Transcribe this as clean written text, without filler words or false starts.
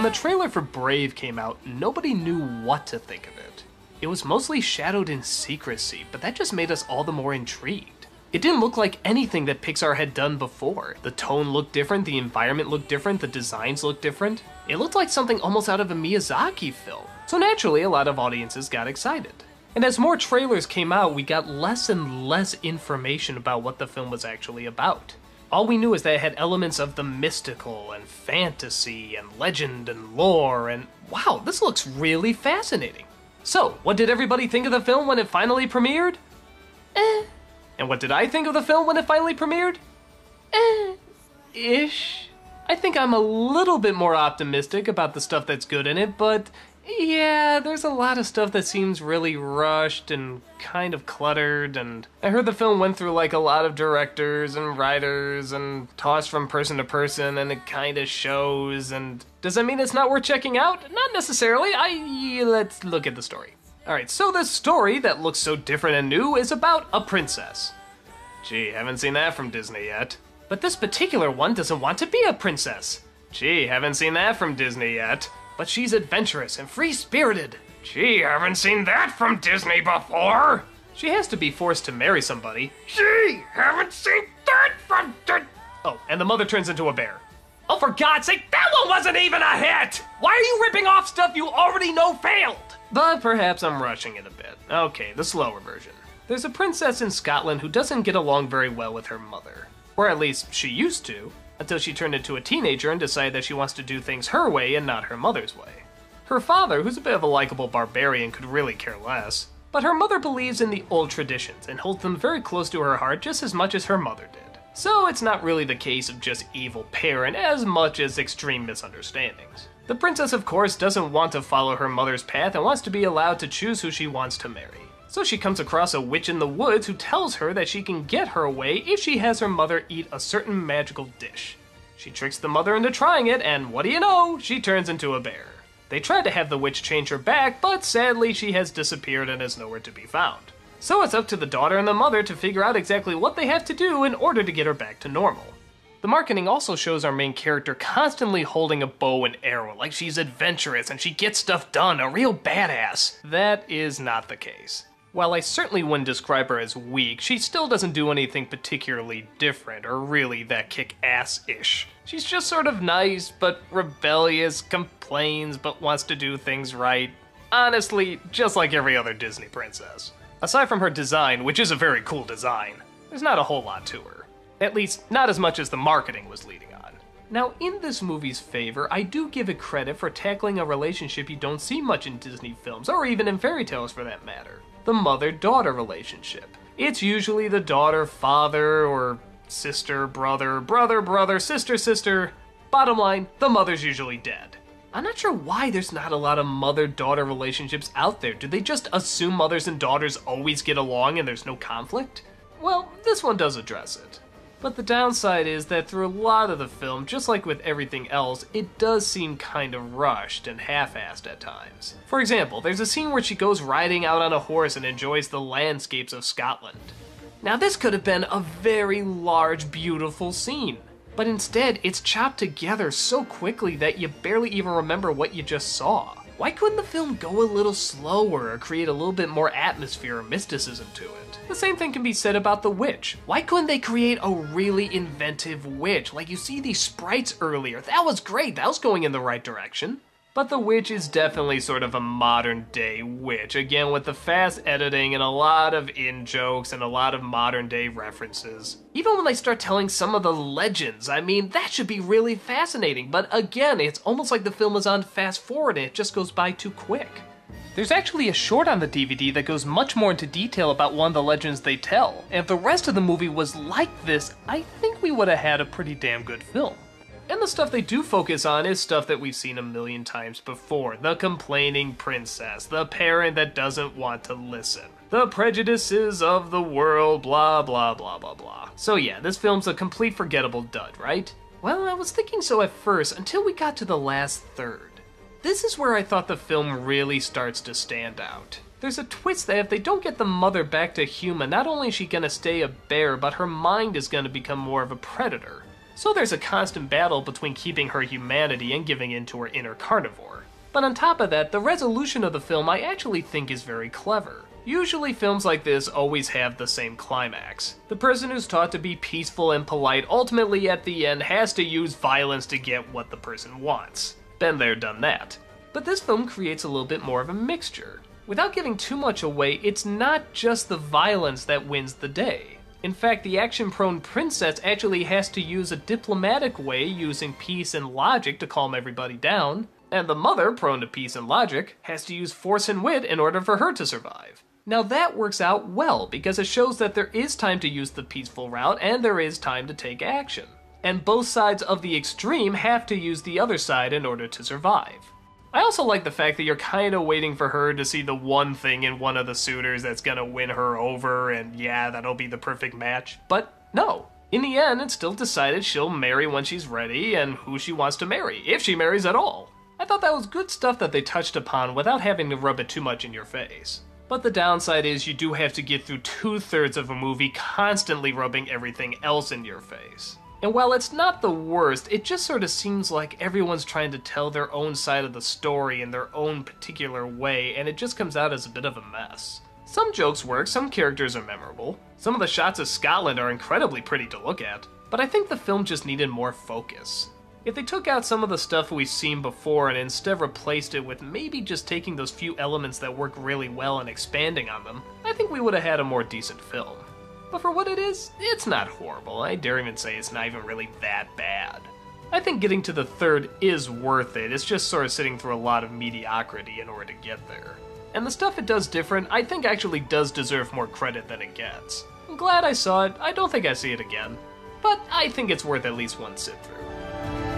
when the trailer for Brave came out, nobody knew what to think of it. It was mostly shadowed in secrecy, but that just made us all the more intrigued. It didn't look like anything that Pixar had done before. The tone looked different, the environment looked different, the designs looked different. It looked like something almost out of a Miyazaki film. So naturally, a lot of audiences got excited. And as more trailers came out, we got less and less information about what the film was actually about. All we knew is that it had elements of the mystical and fantasy and legend and lore, and wow, this looks really fascinating. So, what did everybody think of the film when it finally premiered? And what did I think of the film when it finally premiered? Ish. I think I'm a little bit more optimistic about the stuff that's good in it, but yeah, there's a lot of stuff that seems really rushed and kind of cluttered, and I heard the film went through like a lot of directors and writers and tossed from person to person, and it kind of shows. And does that mean it's not worth checking out? Not necessarily. Let's look at the story. Alright, so this story that looks so different and new is about a princess. Gee, haven't seen that from Disney yet. But this particular one doesn't want to be a princess. Gee, haven't seen that from Disney yet. But she's adventurous and free-spirited. Gee, haven't seen that from Disney before. She has to be forced to marry somebody. Gee, haven't seen that from Oh, and the mother turns into a bear. Oh, for God's sake, that one wasn't even a hit! Why are you ripping off stuff you already know failed? But perhaps I'm rushing it a bit. Okay, the slower version. There's a princess in Scotland who doesn't get along very well with her mother. Or at least, she used to, until she turned into a teenager and decided that she wants to do things her way and not her mother's way. Her father, who's a bit of a likable barbarian, could really care less. But her mother believes in the old traditions and holds them very close to her heart just as much as her mother did. So it's not really the case of just evil parent as much as extreme misunderstandings. The princess, of course, doesn't want to follow her mother's path and wants to be allowed to choose who she wants to marry. So she comes across a witch in the woods who tells her that she can get her way if she has her mother eat a certain magical dish. She tricks the mother into trying it, and what do you know, she turns into a bear. They tried to have the witch change her back, but sadly she has disappeared and is nowhere to be found. So it's up to the daughter and the mother to figure out exactly what they have to do in order to get her back to normal. The marketing also shows our main character constantly holding a bow and arrow, like she's adventurous and she gets stuff done, a real badass. That is not the case. While I certainly wouldn't describe her as weak, she still doesn't do anything particularly different or really that kick-ass-ish. She's just sort of nice, but rebellious, complains, but wants to do things right. Honestly, just like every other Disney princess. Aside from her design, which is a very cool design, there's not a whole lot to her. At least, not as much as the marketing was leading on. Now, in this movie's favor, I do give it credit for tackling a relationship you don't see much in Disney films, or even in fairy tales for that matter. The mother-daughter relationship. It's usually the daughter-father, or sister-brother, brother-brother, sister-sister. Bottom line, the mother's usually dead. I'm not sure why there's not a lot of mother-daughter relationships out there. Do they just assume mothers and daughters always get along and there's no conflict? Well, this one does address it. But the downside is that through a lot of the film, just like with everything else, it does seem kind of rushed and half-assed at times. For example, there's a scene where she goes riding out on a horse and enjoys the landscapes of Scotland. Now this could have been a very large, beautiful scene, but instead it's chopped together so quickly that you barely even remember what you just saw. Why couldn't the film go a little slower or create a little bit more atmosphere or mysticism to it? The same thing can be said about the witch. Why couldn't they create a really inventive witch? Like you see these sprites earlier, that was great, that was going in the right direction. But the witch is definitely sort of a modern day witch, again with the fast editing and a lot of in-jokes and a lot of modern day references. Even when they start telling some of the legends, I mean, that should be really fascinating, but again, it's almost like the film is on fast forward and it just goes by too quick. There's actually a short on the DVD that goes much more into detail about one of the legends they tell, and if the rest of the movie was like this, I think we would have had a pretty damn good film. And the stuff they do focus on is stuff that we've seen a million times before. The complaining princess, the parent that doesn't want to listen, the prejudices of the world, blah blah blah blah blah. So yeah, this film's a complete forgettable dud, right? Well, I was thinking so at first, until we got to the last third. This is where I thought the film really starts to stand out. There's a twist that if they don't get the mother back to human, not only is she gonna stay a bear, but her mind is gonna become more of a predator. so there's a constant battle between keeping her humanity and giving in to her inner carnivore. But on top of that, the resolution of the film I actually think is very clever. Usually films like this always have the same climax. The person who's taught to be peaceful and polite ultimately at the end has to use violence to get what the person wants. Been there, done that. But this film creates a little bit more of a mixture. Without giving too much away, it's not just the violence that wins the day. In fact, the action-prone princess actually has to use a diplomatic way using peace and logic to calm everybody down, and the mother, prone to peace and logic, has to use force and wit in order for her to survive. Now that works out well because it shows that there is time to use the peaceful route and there is time to take action. And both sides of the extreme have to use the other side in order to survive. I also like the fact that you're kind of waiting for her to see the one thing in one of the suitors that's gonna win her over, and yeah, that'll be the perfect match. But no. In the end, it's still decided she'll marry when she's ready, and who she wants to marry, if she marries at all. I thought that was good stuff that they touched upon without having to rub it too much in your face. But the downside is you do have to get through 2/3 of a movie constantly rubbing everything else in your face. And while it's not the worst, it just sort of seems like everyone's trying to tell their own side of the story in their own particular way, and it just comes out as a bit of a mess. Some jokes work, some characters are memorable, some of the shots of Scotland are incredibly pretty to look at, but I think the film just needed more focus. If they took out some of the stuff we've seen before and instead replaced it with maybe just taking those few elements that work really well and expanding on them, I think we would have had a more decent film. But for what it is, it's not horrible. I dare even say it's not even really that bad. I think getting to the third is worth it, it's just sort of sitting through a lot of mediocrity in order to get there. And the stuff it does different, I think actually does deserve more credit than it gets. I'm glad I saw it, I don't think I see it again, but I think it's worth at least one sit through.